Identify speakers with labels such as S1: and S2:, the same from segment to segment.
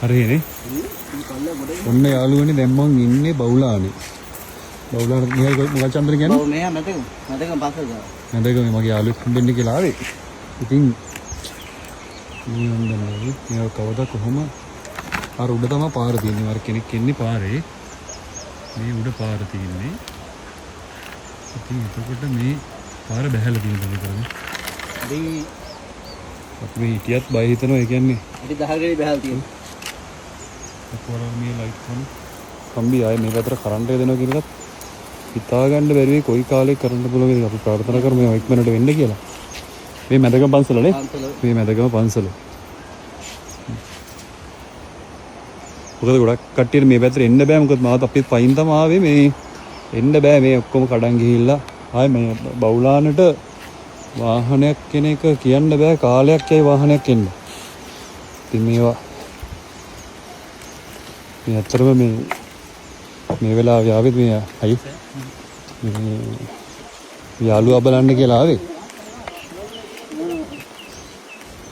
S1: හරිනේ. ඔන්න යාළුවනේ දැන් මං ඉන්නේ බවුලානේ. බවුලාට මෙහෙ මොකක්ද චන්ද්‍ර කියන්නේ?
S2: ඔව් මෙයා මැදකම පස්සට ගාව.
S1: මැදකම මගේ යාළුවෙක් හම්බෙන්න කියලා ආවේ. ඉතින් මේ වන්දනාවේ මේව කවදා කොහොම අර උඩ තමයි පාර තියෙන්නේ. අර කෙනෙක් ඉන්නේ පාරේ. මේ උඩ පාර තියෙන්නේ. ඉතින් එතකොට මේ පාර බැහැලා තියෙනවා විතරනේ.
S2: හරි
S1: අපි මේ හිටියත් බය හිතනවා. ඒ කියන්නේ
S2: ඉතින් 10 ගණන් බැහැලා තියෙනවා.
S1: කොහොමද මේ ලයිට් කොන කම්බි ආයේ මේ පැත්තට කරන්ට් එක දෙනවා කියන එකත් හිතා ගන්න බැරි වෙයි. කොයි කාලේ කරන්ට් පුළුවන් වේද අපි ප්‍රාර්ථනා කරමු මේ ඉක්මනට වෙන්න කියලා. මේ මැදගම පන්සලනේ. මේ මැදගම පන්සල. මොකද ගොඩක් කට්ටියට මේ පැත්තට එන්න බෑ. මොකද මාත් අපිත් පයින් තමයි ආවේ. මේ එන්න බෑ. මේ ඔක්කොම කඩන් ගිහිල්ලා ආයේ මේ බවුලානට වාහනයක් කෙන එක කියන්න බෑ. කාලයක් යයි වාහනයක් එන්න. ඉතින් මේවා මේ ඇත්තටම මේ වෙලාවේ ආවෙත් මේ අයි මේ යාළුවා බලන්න කියලා ආවේ.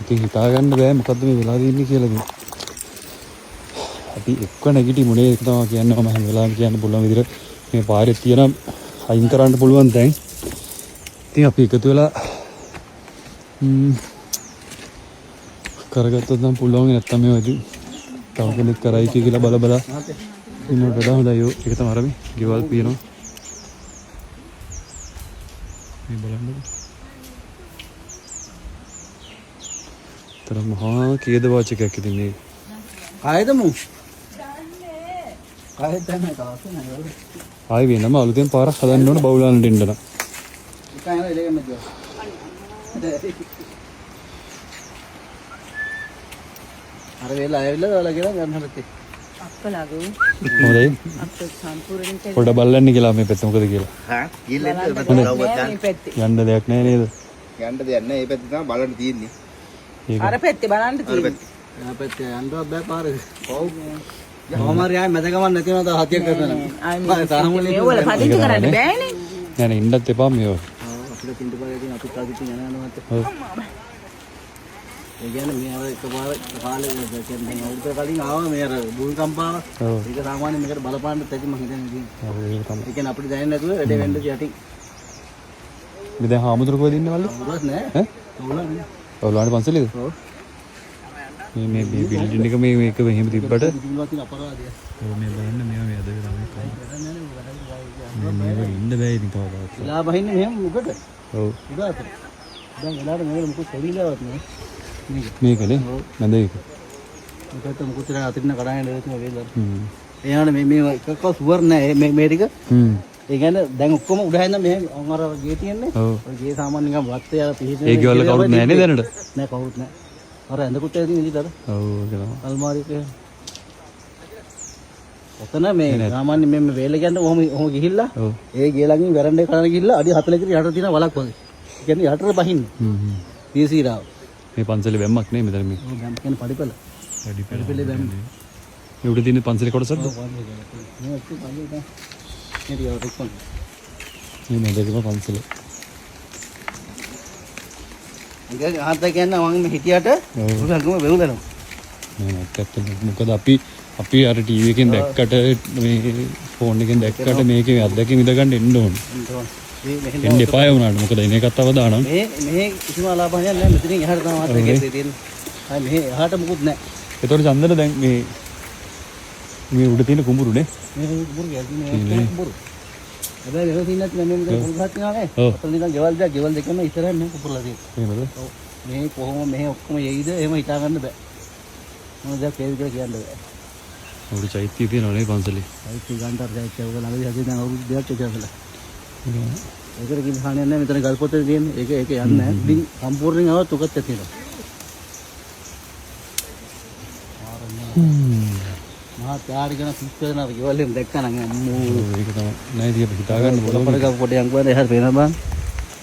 S1: ඉතින් හිතා ගන්න බෑ මොකද්ද මේ වෙලා තියෙන්නේ කියලා මේ. අපි එක්ක නැගිටිමු නේ. ඒක තමයි කියන්නේ. මම හැම වෙලාවෙම කියන්න පුළුවන් විදිහට මේ පාරේ තියෙන අයින් කරන්න පුළුවන් දැන්. ඉතින් අපි එකතු වෙලා කරගත්තොත් නම් පුළුවන්. නැත්තම් මේ වගේ තව කෙනෙක් කරයි කියලා බල බල ඉන්නට වඩා හොඳයි. ඒක තමයි අර මේ ගෙවල් පියනවා. මේ බලන්නකො. තර මහා කේද වාචකයක් ඉතින් මේ.
S2: කායද මු? කායද තමයි කාසේ නේද?
S1: ආයි වෙනම අලුතෙන් පාරක් හදන්න ඕන බවුලානට එන්න නම්.
S2: එකයි නේද ඉලෙකම දියෝ. අර වෙලා ආවිල්ලා දාලා කියලා ගන්න හදත්තේ.
S3: අප්පලාගෝ.
S1: හොඳයි.
S3: අප්ප සම්පූර්ණයෙන්
S1: පොඩ බලන්න කියලා මේ පැත්ත මොකද කියලා.
S2: හා ගිල්ලෙන්
S3: මේ පැත්තේ.
S1: යන්න දෙයක් නැහැ නේද?
S2: යන්න දෙයක් නැහැ. මේ පැත්තේ තමයි බලන්න තියෙන්නේ.
S3: අර පැත්තේ බලන්න තියෙන්නේ.
S2: ආ පැත්තේ යන්නවත් බෑ පාරේ. ඔව්. යවමාරි ආයේ මැද ගමන් නැති වෙනවා. තව හතියක් කරනවා.
S3: ආයේ තාමුලේ මේවල පදිංචි කරන්න බෑනේ.
S1: නෑ නෑ ඉන්නත් එපා මේව.
S2: අපිට පින්ට පාරේ තියෙන අපිට ආදිත් යනවා මත.
S1: ඔව්.
S2: ඒ කියන්නේ මේ අර එකපාර කාලේ කියන්නේ අවුරුද්ද කලින් ආවා මේ අර භූමිකම්පාව.
S1: ඔව්.
S2: ඒක සාමාන්‍යයෙන් මේකට බලපාන්න තැති මම හිතන්නේ තියෙන්නේ.
S1: ඔව් ඒක තමයි.
S2: ඒ කියන්නේ අපිට දැනෙන්නේ නැතුව වැඩේ වෙන්න යටින්.
S1: මේ දැන් හාමුදුරුවෝ කොහෙද ඉන්නේ වල්ලු?
S2: උරස් නෑ.
S1: ඈ?
S2: උරස් නෑ.
S1: ඔයාලට පන්සලේද?
S2: ඔව්.
S1: මේ බිල්ඩින් එක මේක මෙහෙම තිබ්බට
S2: ඉතින්වත් තියෙන අපරාධය.
S1: ඔව් මේ බලන්න මේවා මේ අද වෙලා මේ මේක ඉන්න බෑ ඉතින් කවදාවත්.
S2: ඉලා බහින්නේ මෙහෙම මොකද?
S1: ඔව්.
S2: උදාත. දැන් එලාට මේක මොකද දෙවිලවත් නේ.
S1: මේකනේ නැද ඒක.
S2: මොකද මොකද අතිරින් කඩාගෙන ඉඳලා වේලා.
S1: හ්ම්.
S2: එයානේ මේ එකක සුවර් නෑ මේ ටික.
S1: හ්ම්.
S2: ඒ කියන්නේ දැන් ඔක්කොම උඩ හැන්ද මෙහෙම අර ගේ තියන්නේ.
S1: ඔව්.
S2: ඔය ගේ සාමාන්‍ය නිකන් වත්තේ යාලා පිහිටන.
S1: ඒ ගෙවල් කවුරුත් නෑ නේද දැනට?
S2: නෑ කවුරුත් නෑ. අර ඇඳකුත් ඇදී ඉඳලා අර.
S1: ඔව් ඒක තමයි.
S2: අල්මාරියක. ඔතන මේ සාමාන්‍ය මේ වේල කියන්නේ ඔහොම ගිහිල්ලා
S1: ඔව්.
S2: ඒ ගේ ළඟින් වැරන්ඩේ කරන ගිහිල්ලා අඩි 40 කට යට තියෙන වලක් වගේ. ඒ කියන්නේ යටට බහින්නේ.
S1: හ්ම් හ්ම්.
S2: පීසීරාව.
S1: මේ පන්සලේ වැම්මක් නේ මෙතන මේ.
S2: ඔව් දැන් කියන්නේ පඩිපෙළ.
S1: පඩිපෙළේ වැම්ම. මේ උඩ තියෙන පන්සලේ කොටසක්ද?
S2: ඔව් වගේ. මේ ඔක්කොම පඩිය දැන්. මේ ටික ඔක්කොම.
S1: මේ මැදකම පන්සල.
S2: ඉතින් ආත කියන්නේ මම හිටියට උගලකම වෙවුලනවා.
S1: නෑ නැත්තත් මොකද අපි අර ටීවී එකෙන් දැක්කට මේ ෆෝන් එකෙන් දැක්කට මේකේ අත්දැකීම් ඉඳ ගන්න එන්න ඕනේ. එන්න එපා වුණාට මොකද එන එකත් අවදානම්.
S2: මේ කිසිම අලාභයක් නැහැ. මෙතනින් එහාට තමයි මාත් එකේ තියෙන්නේ. ආ මෙහෙ එහාට මොකුත් නැහැ.
S1: ඒතකොට චන්දන දැන් මේ උඩ තියෙන කුඹුරුනේ.
S2: මේ කුඹුරු කියන්නේ කුඹුරු. හැබැයි ඒක තියෙන්නේ නැත්නම් මේ මෙතන කුඹුරක් තියනවානේ. අතන නිකන් ගෙවල් දෙකම ඉස්සරහින් මේ කුඹුරලා තියෙන්නේ.
S1: එහෙමද?
S2: ඔව්. මේ කොහොම මෙහෙ ඔක්කොම යයිද එහෙම හිතා ගන්න බෑ. මොනවද කියලා කියන්න බෑ.
S1: උඩ චෛත්‍ය තියෙනවා නේ පන්සලේ.
S2: චෛත්‍ය ගාන්ටර් චෛත්‍ය ඔය ළඟදී හදේ දැන් අවුරුදු දෙකක් ඉතිරලා. ඒකට කිසි හානියක් නැහැ. මෙතන ගල් පොතේ තියෙන්නේ. ඒක යන්නේ නැහැ. ඉතින් සම්පූර්ණයෙන් ආවත් උකත් තියෙනවා. මහා ත්‍යාරිකන පිටකන ගෙවලෙන් දැක්කනම් අම්මෝ
S1: ඒක තමයි නෑ ඉතින් අපි හිතා ගන්න බලමු.
S2: පොඩ පොඩ යංගුවනේ එහාට පේන බං.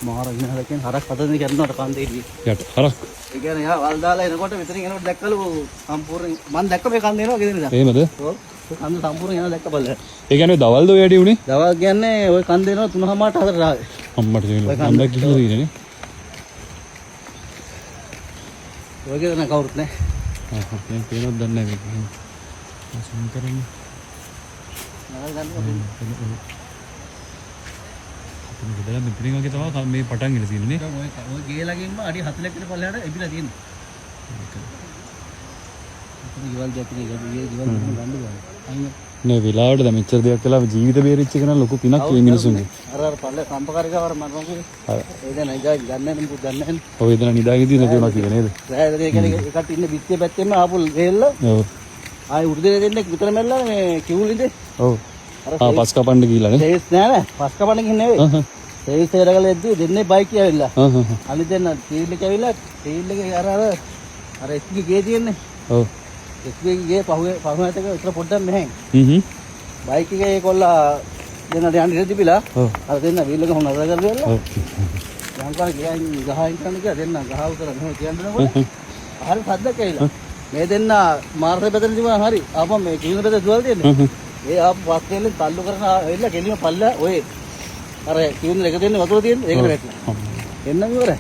S2: මහා රගිනහල කියන්නේ හරක් හදන්නේ කරනවට කන්දේ ඉන්නේ.
S1: යට හරක්.
S2: ඒ කියන්නේ යා වල් දාලා එනකොට මෙතනින් එනකොට දැක්කලු සම්පූර්ණයෙන් මම දැක්ක මේ කන්ද එනවා ගෙදර ඉඳන්.
S1: එහෙමද?
S2: ඔව්. ඒ කන්ද සම්පූර්ණයෙන් යනවා දැක්ක බලන්න.
S1: ඒ කියන්නේ දවල්ද ඔය වැඩි උනේ?
S2: දවල් කියන්නේ ওই කන්ද එනවා 3:00ට 4ට ආවේ.
S1: අම්මට දෙන්න. අම්මා කිව්වා දිනේ.
S2: ඔය ගෙදර කවුරුත් නැහැ.
S1: දැන් පේනවද දන්නේ නැහැ මේක. සම් කරන්නේ.
S2: නෑ ගන්න
S1: අපිට ගිහලා මෙතනින් වගේ තමයි මේ පටන් ඉල තියෙන්නේ.
S2: ඔය ගේලගෙන්ම අඩි 40 කට පල්ලෙහාට එබිලා තියෙනවා. ඒක ඊවල් දෙකේ ඊවල් ගන්න බෑ. අයියෝ
S1: නේ වෙලාවට දැන් මෙච්චර දෙයක් කළා ජීවිත බේරිච්ච එක නම් ලොකු පිනක් මේ මිනිසුන්ගේ.
S2: අර පල්ලේ කම්පකාරිකවර මරනවා කියන්නේ. ඒ දැන් නෑ ගන්න නම් පුත් ගන්න නැහැ.
S1: ඔය එදලා නිදාගෙන තියෙන දේවල් කිව්වේ නේද?
S2: රෑ ඒ කියන්නේ එකට ඉන්න පිටියේ පැත්තෙම ආපු ගෙල්ල
S1: ඔව්.
S2: ආයි උඩේ දෙන්නෙක් විතර මැල්ලා මේ කිවුලින්ද
S1: ඔව්. පස් කපන්න ගිහලා නේ.
S2: සේස් නෑ පස් කපන්න ගිහින් නෙවෙයි. සේස් හේරගලෙද්දී දෙන්නේ බයික් ඇවිල්ලා. අනිත් දෙන්න ටීල් එක ඇවිල්ලා ටීල් එකේ අර එස්ගේ ගේ තියෙන්නේ.
S1: ඔව්.
S2: එස්ගේ ගේ පහුවෙත් එක විතර පොඩ්ඩක් මෙහෙන්. බයික් එකේ ඒකොල්ලා දෙන්නට යන්න ඉඳ තිබිලා. අර දෙන්න වීල් එක හොම නතර කරලා.
S1: ඔව්.
S2: යන්කාර ගියන් ගහයින් කරන්න කියලා දෙන්න ගහ උතර මෙහෙම කියන්නනකොට හරි සද්දක් ඇවිල්ලා. මේ දෙන්න මාර්ගය බෙදෙන තිබුණා හරි. ආපහු මේ කිවින බෙද දුවල් දෙන්නේ. ඒ ආපහු පස් දෙල්ලෙන් තල්ලු කරන එල්ල ගෙලිම පල්ලා ඔය අර කිවින එක දෙන්නේ වතුර තියෙන්නේ ඒකට වැටලා. එන්න ඉවරයි.